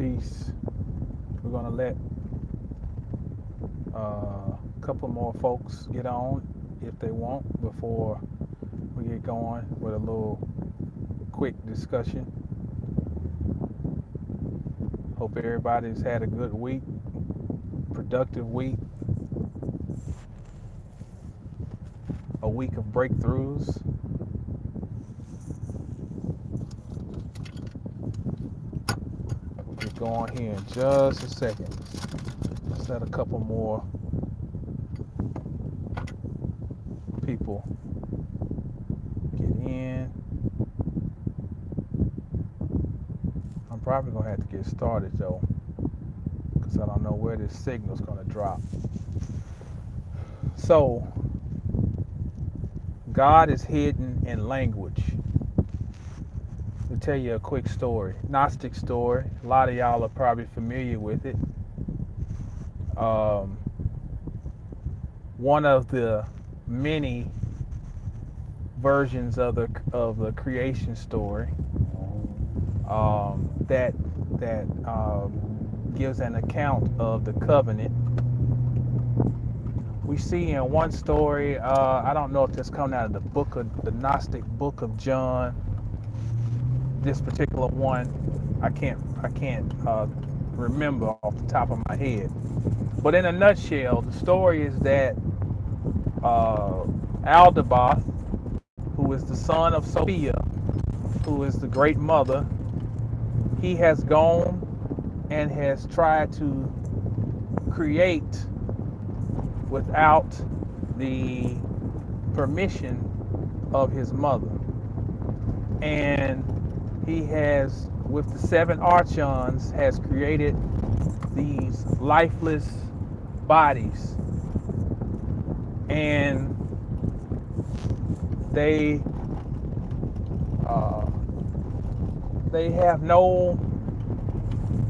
series. We're gonna let a couple more folks get on if they want before we get going with a little quick discussion. Hope everybody's had a good week, productive week, a week of breakthroughs. We'll get going here in just a second. Let's let a couple more people get in. I'm probably gonna have to get started though, because I don't know where this signal's gonna drop. So, God is hidden in language. Let me tell you a quick story, Gnostic story. A lot of y'all are probably familiar with it. One of the many versions of the creation story that gives an account of the covenant. We see in one story, I don't know if this comes out of the Gnostic book of John. This particular one, I can't remember off the top of my head. But in a nutshell, the story is that Aldebaoth, who is the son of Sophia, who is the great mother, he has gone and has tried to create without the permission of his mother. And he has, with the 7 archons, has created these lifeless bodies. And they have no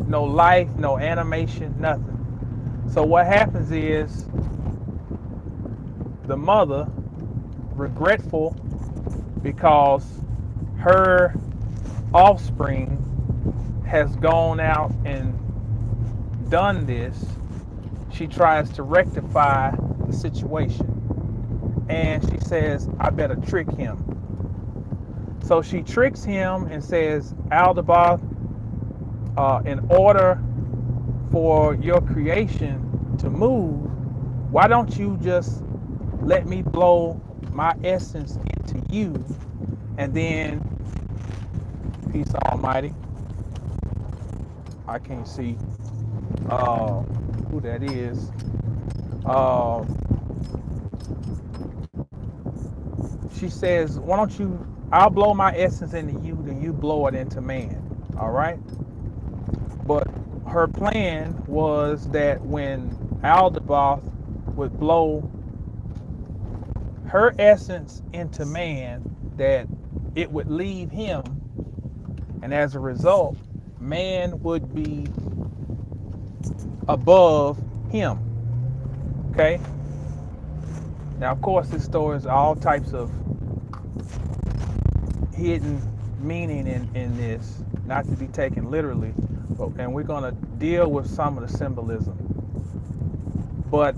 life, no animation, nothing. So what happens is the mother, regretful because her offspring has gone out and done this, she tries to rectify the situation. And she says, I better trick him. So she tricks him and says, Aldebaoth, in order for your creation to move, why don't you just let me blow my essence into you, and then, peace almighty, I can't see who that is. She says, why don't you, I'll blow my essence into you, then you blow it into man. All right? But her plan was that when Aldebaoth would blow her essence into man, that it would leave him, and as a result, man would be above him. Okay? Now, of course, this story is all types of hidden meaning in this, not to be taken literally, and we're going to deal with some of the symbolism. But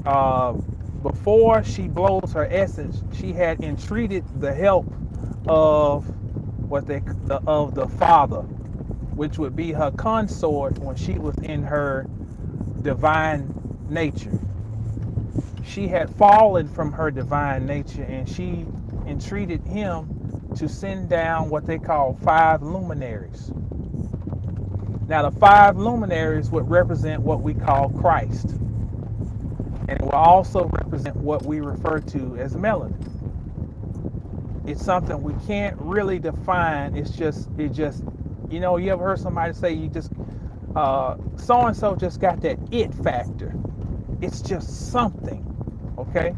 before she blows her essence, she had entreated the help of of the father, which would be her consort when she was in her divine nature. She had fallen from her divine nature, and she entreated him to send down what they call 5 luminaries. Now, the 5 luminaries would represent what we call Christ, and it will also represent what we refer to as melanin. It's something we can't really define. It just, you ever heard somebody say you just, so-and-so just got that it factor. It's just something, okay?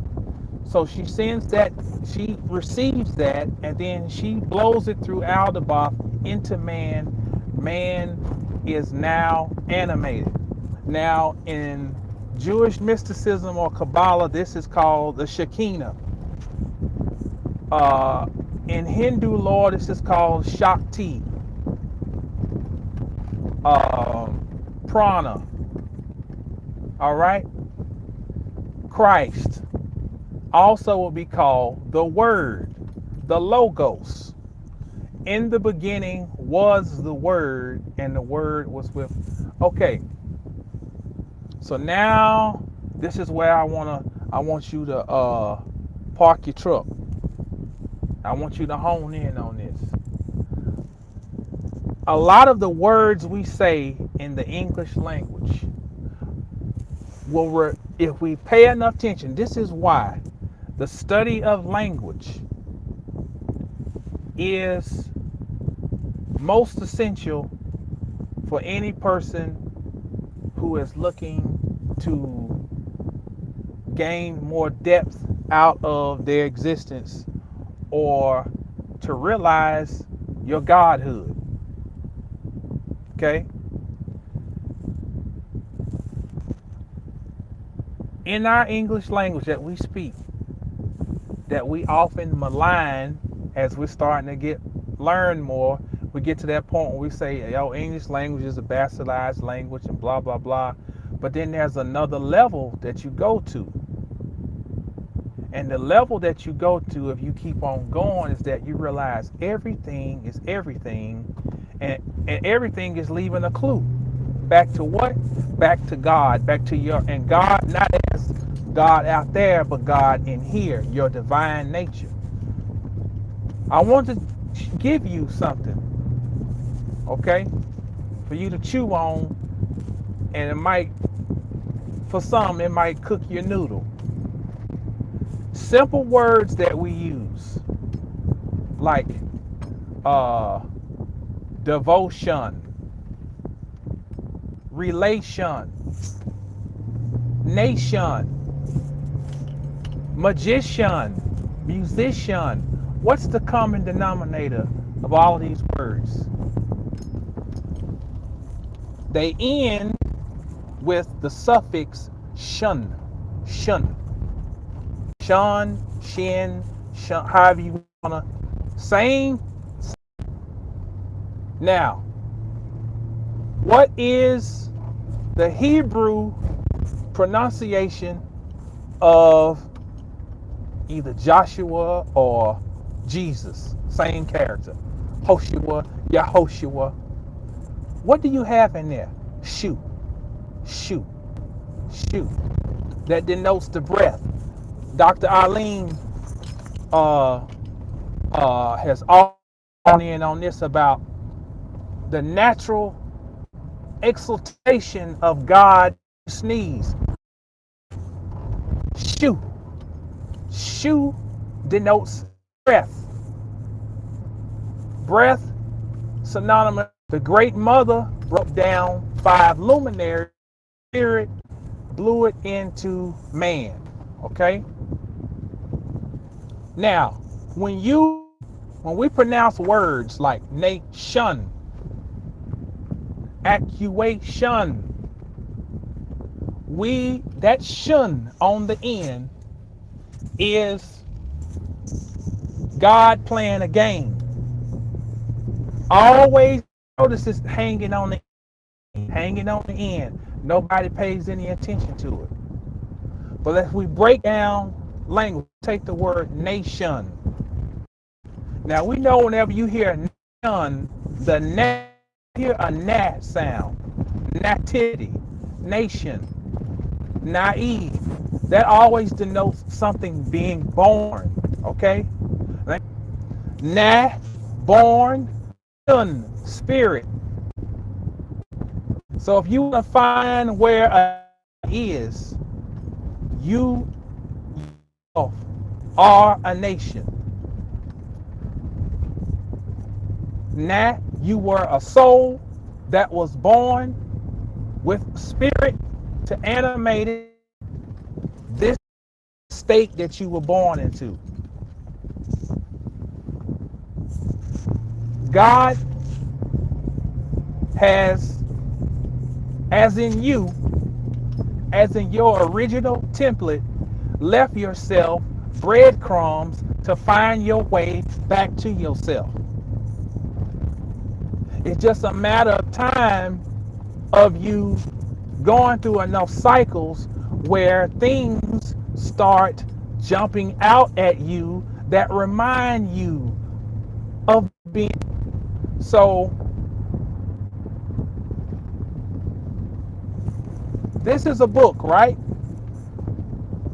So she sends that, she receives that, and then she blows it through Aldebaoth into man. Man is now animated. Now, in Jewish mysticism or Kabbalah, this is called the Shekinah. In Hindu lore, this is called Shakti. prana. All right. Christ also will be called the Word, the Logos. In the beginning was the Word, and the Word was with. Okay. So now this is where I want you to park your truck. I want you to hone in on this. A lot of the words we say in the English language if we pay enough attention, this is why the study of language is most essential for any person who is looking to gain more depth out of their existence or to realize your godhood. Okay? In our English language that we speak, that we often malign as we're starting to learn more, we get to that point where we say, yo, English language is a bastardized language and blah, blah, blah. But then there's another level that you go to. And the level that you go to, if you keep on going, is that you realize everything is everything, and everything is leaving a clue. Back to what? Back to God, back to and God, not as God out there, but God in here, your divine nature. I want to give you something, okay, for you to chew on, and it might, for some, it might cook your noodle. Simple words that we use, like devotion, relation, nation, magician, musician. What's the common denominator of all of these words? They end with the suffix shun, shun, shun, shin, shun, however you wanna. Same. Now, what is the Hebrew pronunciation of either Joshua or Jesus? Same character. Hoshua, Yahoshua. What do you have in there? Shoot, shoot, shoot. That denotes the breath. Dr. Arlene has all in on this about the natural exaltation of God. Sneeze. Shoo. Shoo denotes breath. Breath, synonymous. The Great Mother broke down 5 luminaries. Spirit blew it into man. Okay? Now, when we pronounce words like nation, actuation, that shun on the end is God playing a game. Always notice it's hanging on the end. Nobody pays any attention to it. But if we break down language, take the word nation. Now we know whenever you hear nation, the na, hear a nat sound. Nativity, nation, naive. That always denotes something being born. Okay? Na, born, shun, spirit. So if you want to find where a is, you are a nation. Now you were a soul that was born with spirit to animate this state that you were born into. God has, as in you, as in your original template, left yourself breadcrumbs to find your way back to yourself. It's just a matter of time of you going through enough cycles where things start jumping out at you that remind you of being. So this is a book, right?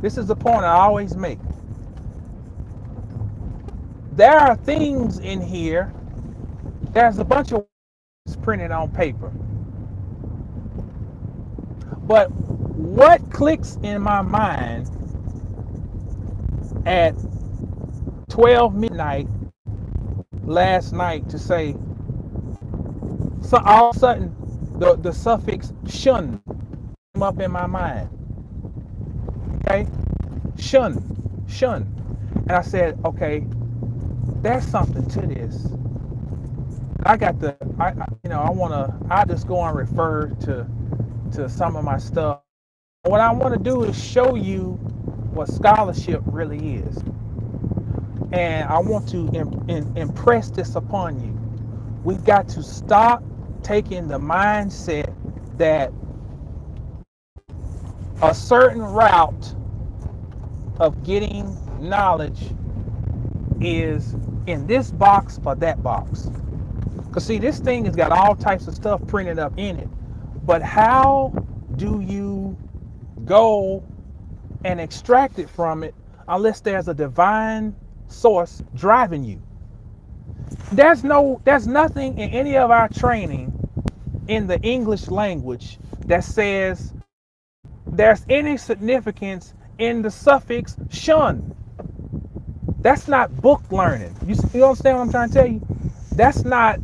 This is the point I always make. There are things in here. There's a bunch of words printed on paper. But what clicks in my mind at 12 midnight last night to say, so all of a sudden the suffix shun came up in my mind. Okay? Shun. And I said, okay, there's something to this. I just go and refer to some of my stuff. What I want to do is show you what scholarship really is. And I want to impress this upon you. We've got to stop taking the mindset that a certain route of getting knowledge is in this box or that box. Because see, this thing has got all types of stuff printed up in it. But how do you go and extract it from it unless there's a divine source driving you? There's nothing in any of our training in the English language that says there's any significance in the suffix shun. That's not book learning. You understand what I'm trying to tell you? That's not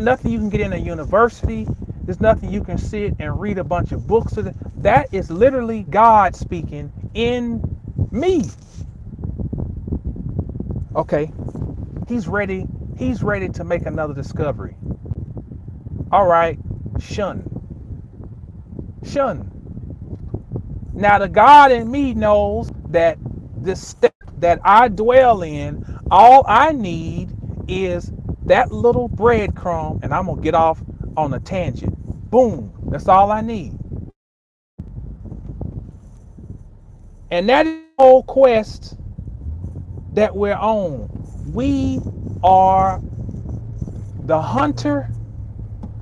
nothing you can get in a university. There's nothing you can sit and read a bunch of books. That is literally God speaking in me. Okay, he's ready to make another discovery. All right, shun. Now the God in me knows that this step that I dwell in, all I need is that little breadcrumb, and I'm gonna get off on a tangent. Boom, that's all I need. And that is the whole quest that we're on. We are the hunter.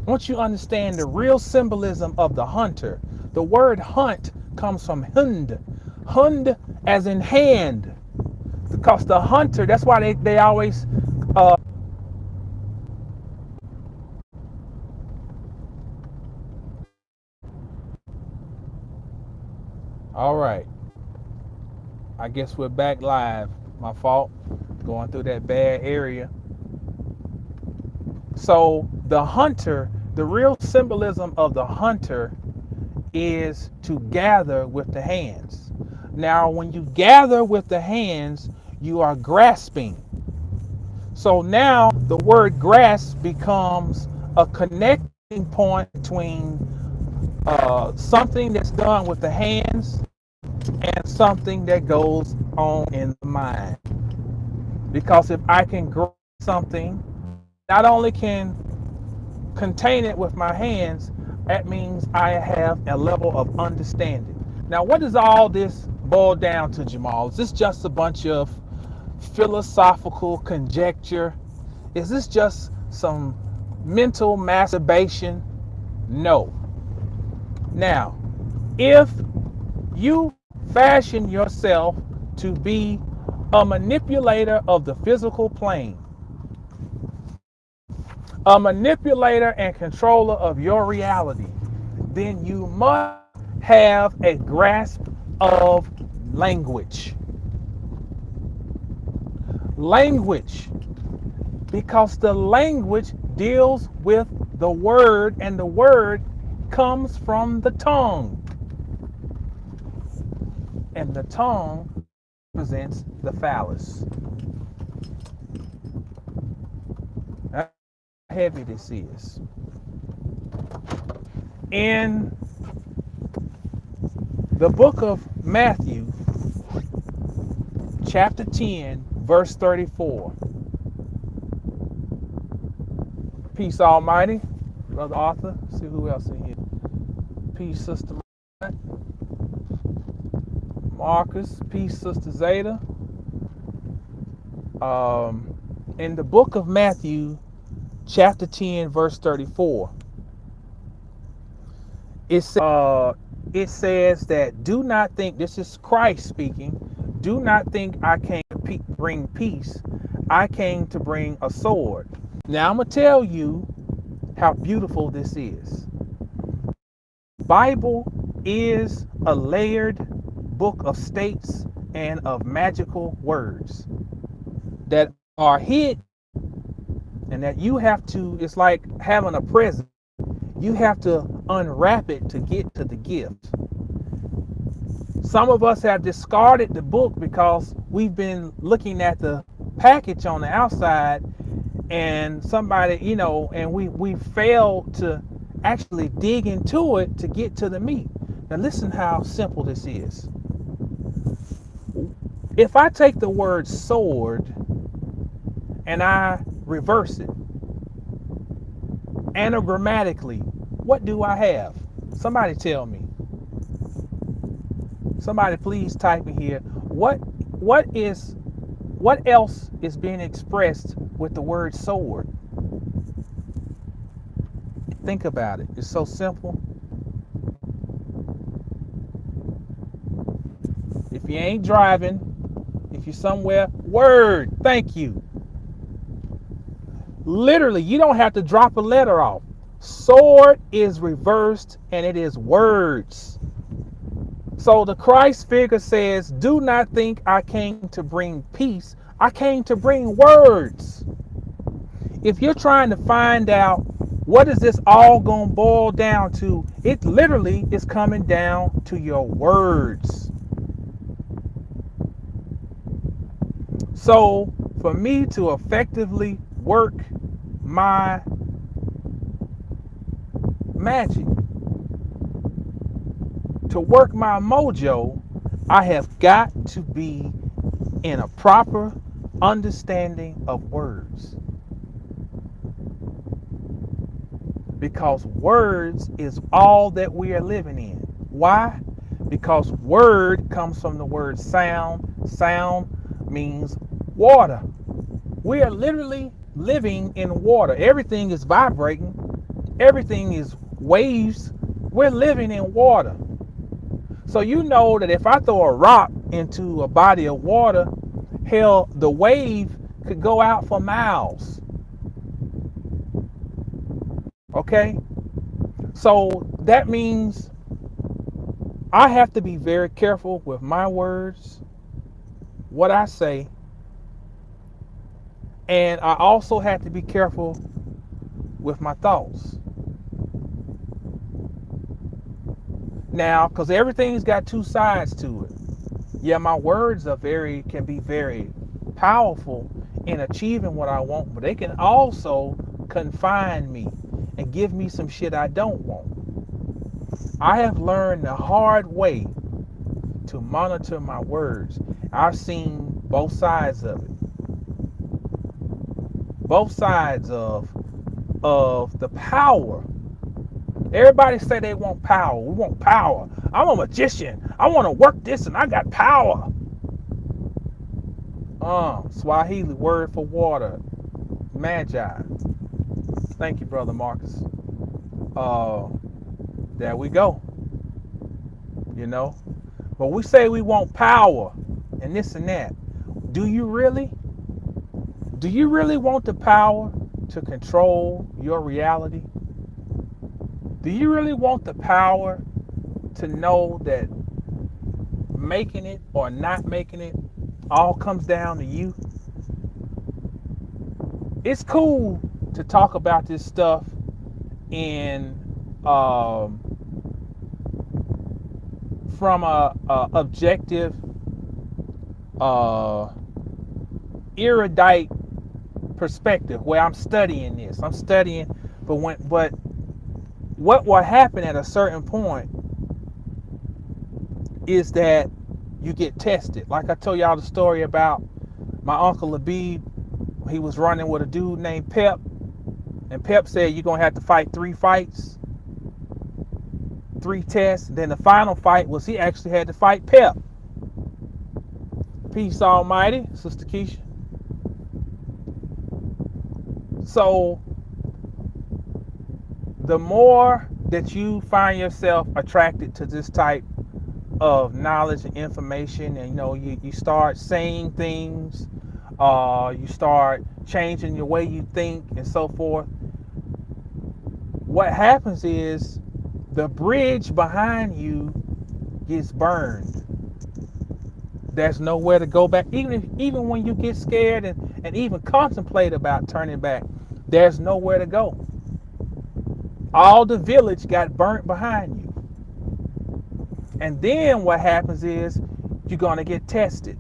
Once you understand the real symbolism of the hunter, the word hunt comes from hund as in hand, because the hunter, that's why they always all right, I guess we're back live. My fault, going through that bad area. So the hunter, the real symbolism of the hunter is to gather with the hands. Now, when you gather with the hands, you are grasping. So now the word grasp becomes a connecting point between something that's done with the hands and something that goes on in the mind. Because if I can grasp something, not only can contain it with my hands, that means I have a level of understanding. Now, what does all this boil down to, Jamal? Is this just a bunch of philosophical conjecture? Is this just some mental masturbation? No. Now, if you fashion yourself to be a manipulator of the physical plane, a manipulator and controller of your reality, then you must have a grasp of language. Language, because the language deals with the word, and the word comes from the tongue. And the tongue represents the phallus. That's how heavy this is. In the book of Matthew, chapter 10, verse 34. Peace, Almighty. Brother Arthur. See who else in here. Peace, Sister Marcus. Peace, Sister Zeta. In the book of Matthew, chapter 10, verse 34, it says that do not think, this is Christ speaking, do not think I came to bring peace. I came to bring a sword. Now I'm going to tell you how beautiful this is. Bible is a layered book of states and of magical words that are hid, and that you have to, it's like having a present. You have to unwrap it to get to the gift. Some of us have discarded the book because we've been looking at the package on the outside, and somebody, and we failed to actually dig into it to get to the meat. Now listen how simple this is. If I take the word sword and I reverse it anagrammatically, what do I have? Somebody tell me. Somebody please type in here. What else is being expressed with the word sword? Think about it. It's so simple. If you ain't driving, if you're somewhere, word. Thank you. Literally, you don't have to drop a letter off. Sword is reversed and it is words. So the Christ figure says, do not think I came to bring peace. I came to bring words. If you're trying to find out what is this all going to boil down to, it literally is coming down to your words. So for me to effectively work my magic, to work my mojo, I have got to be in a proper understanding of words. Because words is all that we are living in. Why? Because word comes from the word sound. Sound means water. We are literally living in water. Everything is vibrating. Everything is waves. We're living in water. So you know that if I throw a rock into a body of water, hell, the wave could go out for miles. Okay? So that means I have to be very careful with my words, what I say, and I also have to be careful with my thoughts. Now, because everything's got two sides to it. Yeah, my words can be very powerful in achieving what I want, but they can also confine me and give me some shit I don't want. I have learned the hard way to monitor my words. I've seen both sides of it. Both sides of the power. Everybody say they want power. We want power. I'm a magician. I want to work this and I got power. Swahili word for water. Magi. Thank you, Brother Marcus. There we go. But we say we want power and this and that. Do you really? Do you really want the power to control your reality? Do you really want the power to know that making it or not making it all comes down to you? It's cool to talk about this stuff in from a objective, erudite perspective where I'm studying this. I'm studying, but what will happen at a certain point is that you get tested. Like I told y'all the story about my uncle Labib. He was running with a dude named Pep. And Pep said you're gonna have to fight 3 fights, 3 tests. Then the final fight was he actually had to fight Pep. Peace Almighty, Sister Keisha. So the more that you find yourself attracted to this type of knowledge and information, and you start saying things, you start changing your way you think and so forth, what happens is the bridge behind you gets burned. There's nowhere to go back. Even when you get scared and even contemplate about turning back, there's nowhere to go. All the village got burnt behind you. And then what happens is you're going to get tested.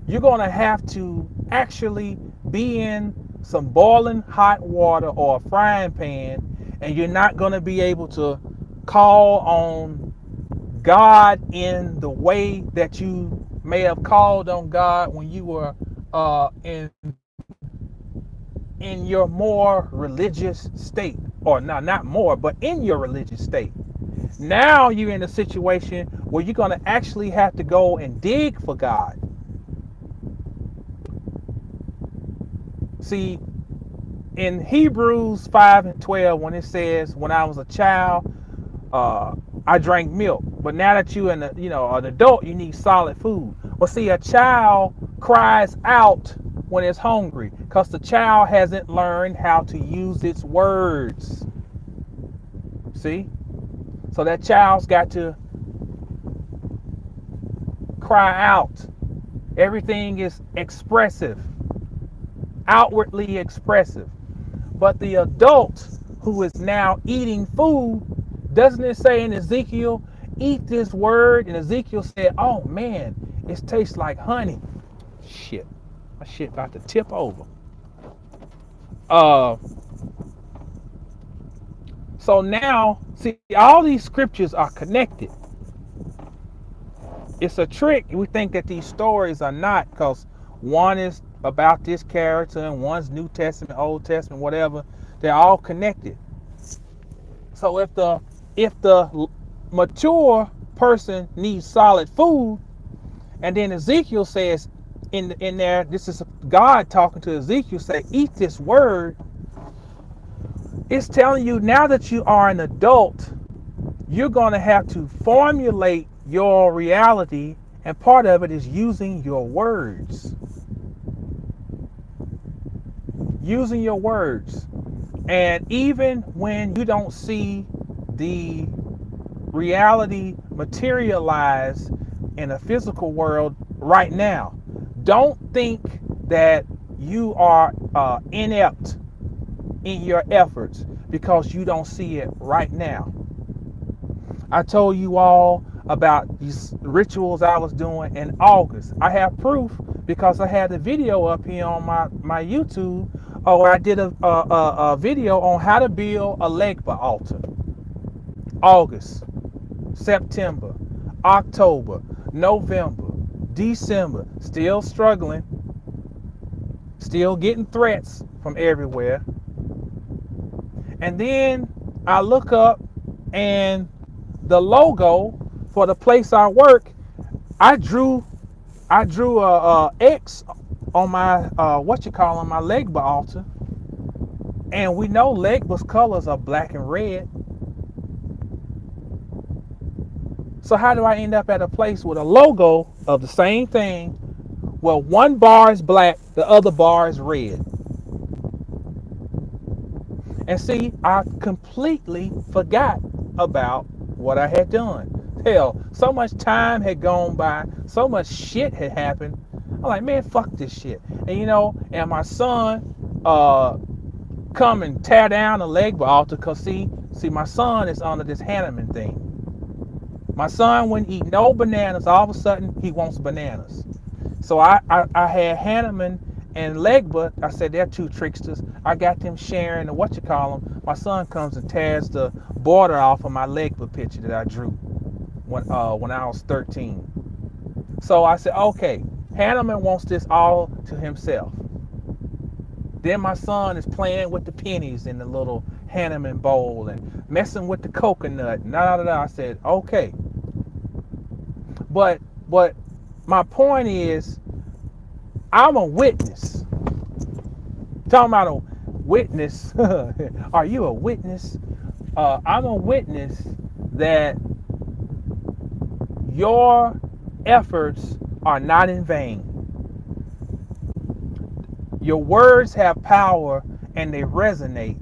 You're going to have to actually be in some boiling hot water or a frying pan, and you're not going to be able to call on God in the way that you may have called on God when you were in your more religious state, or not more, but in your religious state. Now you're in a situation where you're going to actually have to go and dig for God. See, in Hebrews 5:12, when it says, when I was a child, I drank milk, but now that you're an adult, you need solid food. Well, see, a child cries out when it's hungry because the child hasn't learned how to use its words. See? So that child's got to cry out. Everything is expressive, outwardly expressive. But the adult who is now eating food, doesn't it say in Ezekiel, eat this word? And Ezekiel said, oh man, it tastes like honey. Shit. My shit about to tip over. So now, see, all these scriptures are connected. It's a trick. We think that these stories are not, because one is about this character and one's New Testament, Old Testament, whatever. They're all connected. So if the mature person needs solid food, and then Ezekiel says in there, this is God talking to Ezekiel, say, eat this word. It's telling you now that you are an adult, you're going to have to formulate your reality, and part of it is using your words. Using your words. And even when you don't see the reality materialize in a physical world right now, don't think that you are inept in your efforts because you don't see it right now. I told you all about these rituals I was doing in August. I have proof because I had the video up here on my YouTube. Oh, I did a video on how to build a Legba altar. August, September, October, November, December, still struggling, still getting threats from everywhere. And then I look up, and the logo for the place I work, I drew a X on my my Legba altar, and we know Legba's colors are black and red. So how do I end up at a place with a logo of the same thing? Well, one bar is black, the other bar is red. And see, I completely forgot about what I had done. Hell, so much time had gone by, so much shit had happened. I'm like, man, fuck this shit. And and my son come and tear down the Legba altar, because see, my son is under this Hanneman thing. My son wouldn't eat no bananas. All of a sudden, he wants bananas. So I had Hanneman and Legba. I said, they're two tricksters. I got them sharing the My son comes and tears the border off of my Legba picture that I drew when I was 13. So I said, okay, Hanneman wants this all to himself. Then my son is playing with the pennies in the little Hanneman bowl and messing with the coconut. I said, okay. But my point is, I'm a witness. Talking about a witness. Are you a witness? I'm a witness that your efforts are not in vain. Your words have power and they resonate.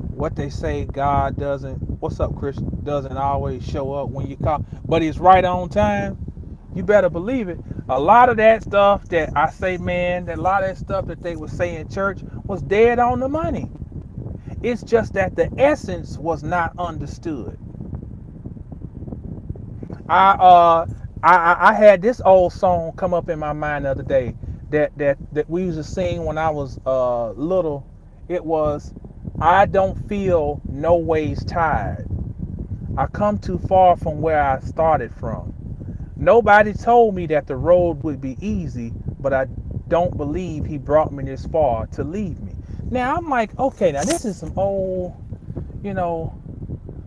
What they say, God doesn't, what's up, Christian, doesn't always show up when you call, but it's right on time. You better believe it. A lot of that stuff that I say, man, that a lot of that stuff that they would say in church was dead on the money. It's just that the essence was not understood. I had this old song come up in my mind the other day that we used to sing when I was little. It was, I don't feel no ways tired. I come too far from where I started from. Nobody told me that the road would be easy, but I don't believe he brought me this far to leave me. Now I'm like, okay, now this is some old,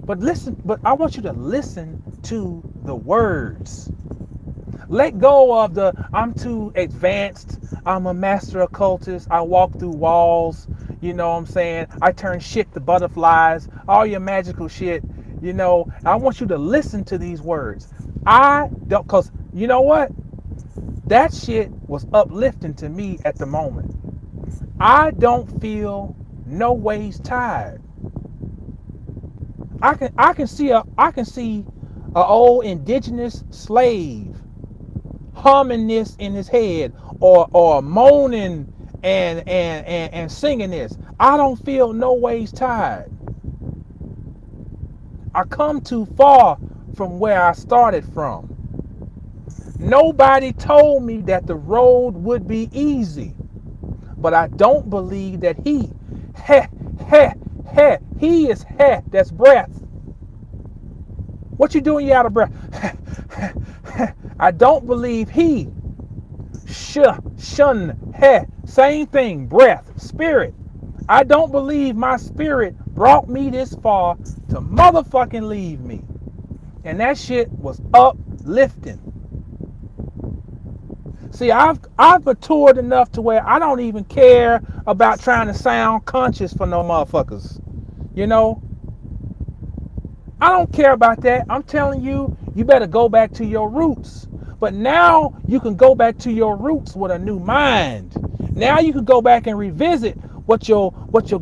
but listen, but I want you to listen to the words. Let go of the, I'm too advanced, I'm a master occultist, I walk through walls, you know what I'm saying? I turn shit to butterflies, all your magical shit, I want you to listen to these words. I don't, because you know what? That shit was uplifting to me at the moment. I don't feel no ways tired. I can see a old indigenous slave humming this in his head or moaning and singing this. I don't feel no ways tired. I come too far from where I started from. Nobody told me that the road would be easy, but I don't believe that he is that's breath. What you doing? You out of breath? I don't believe he same thing, breath, spirit. I don't believe my spirit brought me this far to motherfucking leave me. And that shit was uplifting. See, I've matured enough to where I don't even care about trying to sound conscious for no motherfuckers. I don't care about that. I'm telling you, you better go back to your roots. But now you can go back to your roots with a new mind. Now you can go back and revisit what your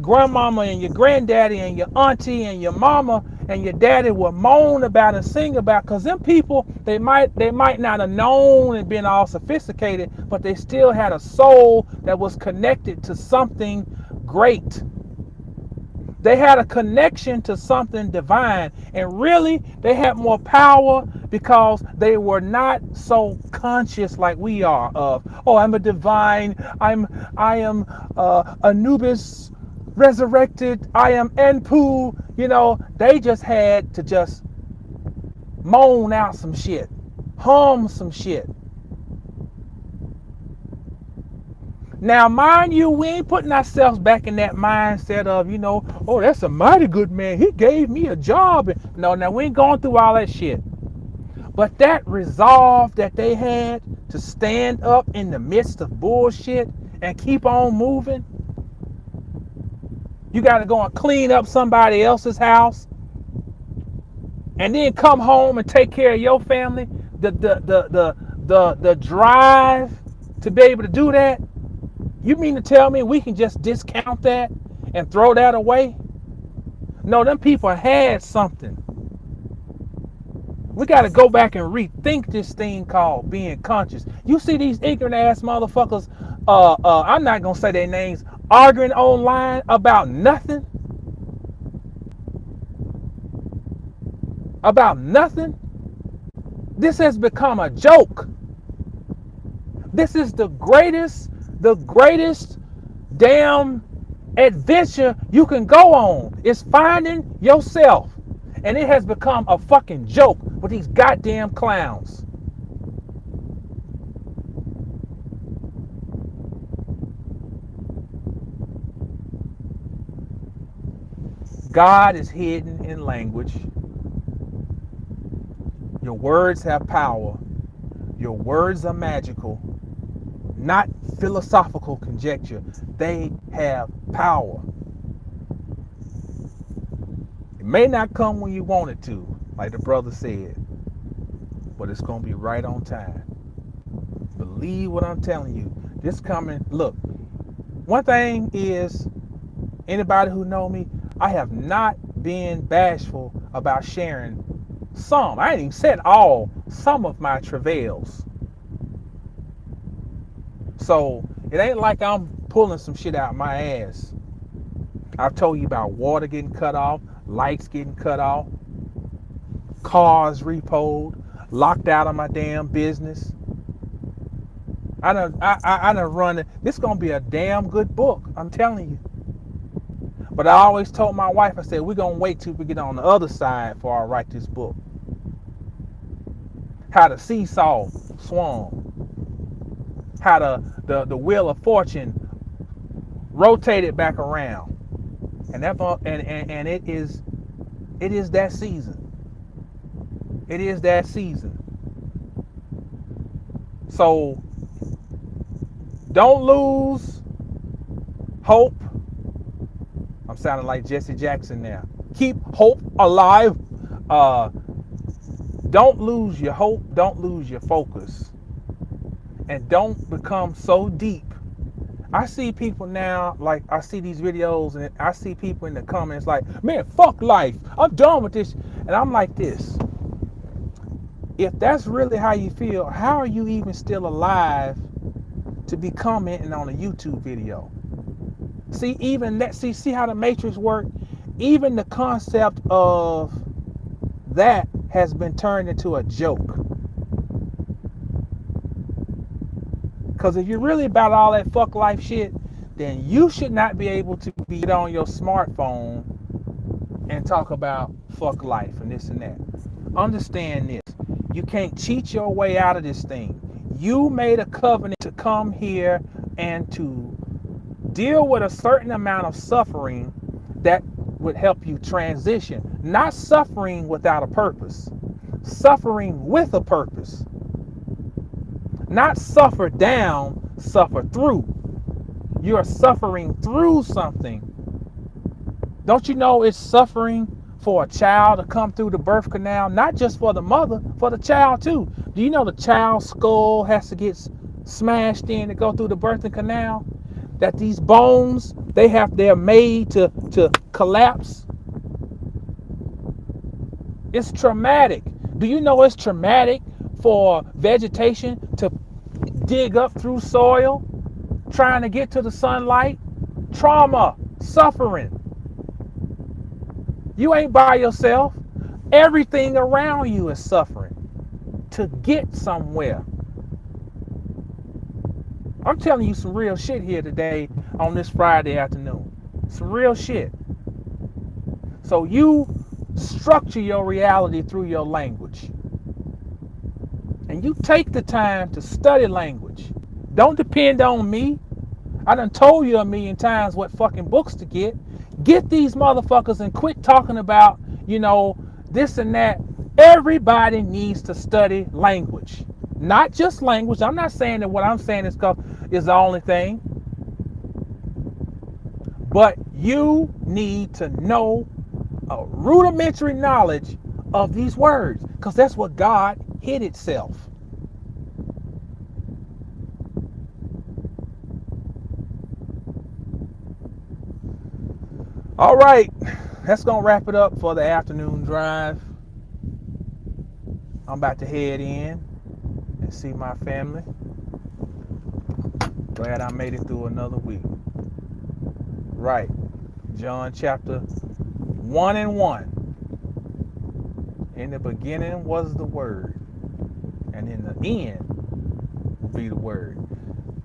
grandmama and your granddaddy and your auntie and your mama and your daddy would moan about and sing about, because them people, they might not have known and been all sophisticated, but they still had a soul that was connected to something great. They had a connection to something divine, and really they had more power because they were not so conscious like we are of, oh, I'm a divine, I am Anubis resurrected, I am Enpu. They just had to just moan out some shit, hum some shit. Now, mind you, we ain't putting ourselves back in that mindset of, oh, that's a mighty good man. He gave me a job. No, now we ain't going through all that shit. But that resolve that they had to stand up in the midst of bullshit and keep on moving. You got to go and clean up somebody else's house and then come home and take care of your family. The drive to be able to do that. You mean to tell me we can just discount that and throw that away? No, them people had something. We got to go back and rethink this thing called being conscious. You see these ignorant ass motherfuckers, I'm not going to say their names, arguing online about nothing. About nothing. This has become a joke. This is the greatest damn adventure you can go on. Is finding yourself. And it has become a fucking joke with these goddamn clowns. God is hidden in language. Your words have power. Your words are magical, not philosophical conjecture. They have power. It may not come when you want it to, like the brother said, but it's going to be right on time. Believe what I'm telling you. This coming, look, one thing is, anybody who know me, I have not been bashful about sharing some, I ain't even said all, some of my travails. So it ain't like I'm pulling some shit out my ass. I've told you about water getting cut off, lights getting cut off, cars repoed, locked out of my damn business. I done run it. This is gonna be a damn good book, I'm telling you. But I always told my wife, I said, we're gonna wait till we get on the other side before I write this book. How the seesaw swung. How the wheel of fortune rotated back around. And it is that season. It is that season. So don't lose hope. I'm sounding like Jesse Jackson now. Keep hope alive. Don't lose your hope. Don't lose your focus. And don't become so deep. I see people now, like I see these videos and I see people in the comments like, man, fuck life. I'm done with this. And I'm like this. If that's really how you feel, how are you even still alive to be commenting on a YouTube video? See, even that, see how the matrix work? Even the concept of that has been turned into a joke. Because if you're really about all that fuck life shit, then you should not be able to be on your smartphone and talk about fuck life and this and that. Understand this. You can't cheat your way out of this thing. You made a covenant to come here and to deal with a certain amount of suffering that would help you transition. Not suffering without a purpose. Suffering with a purpose. Not suffer down, suffer through. You are suffering through something. Don't you know it's suffering for a child to come through the birth canal? Not just for the mother, for the child too. Do you know the child's skull has to get smashed in to go through the birthing canal? That these bones, they're made to collapse? It's traumatic. Do you know it's traumatic for vegetation to dig up through soil, trying to get to the sunlight? Trauma, suffering. You ain't by yourself. Everything around you is suffering to get somewhere. I'm telling you some real shit here today on this Friday afternoon. Some real shit. So you structure your reality through your language. And you take the time to study language. Don't depend on me. I done told you a million times what fucking books to get. Get these motherfuckers and quit talking about, this and that. Everybody needs to study language. Not just language. I'm not saying that what I'm saying is the only thing. But you need to know a rudimentary knowledge of these words, because that's what God hid itself. All right, that's gonna wrap it up for the afternoon drive. I'm about to head in and see my family. Glad I made it through another week. Right, John chapter 1:1. In the beginning was the Word, and in the end will be the Word.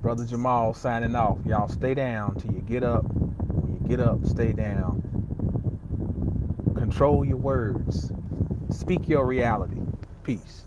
Brother Jamal signing off. Y'all stay down till you get up. When you get up, stay down. Control your words. Speak your reality. Peace.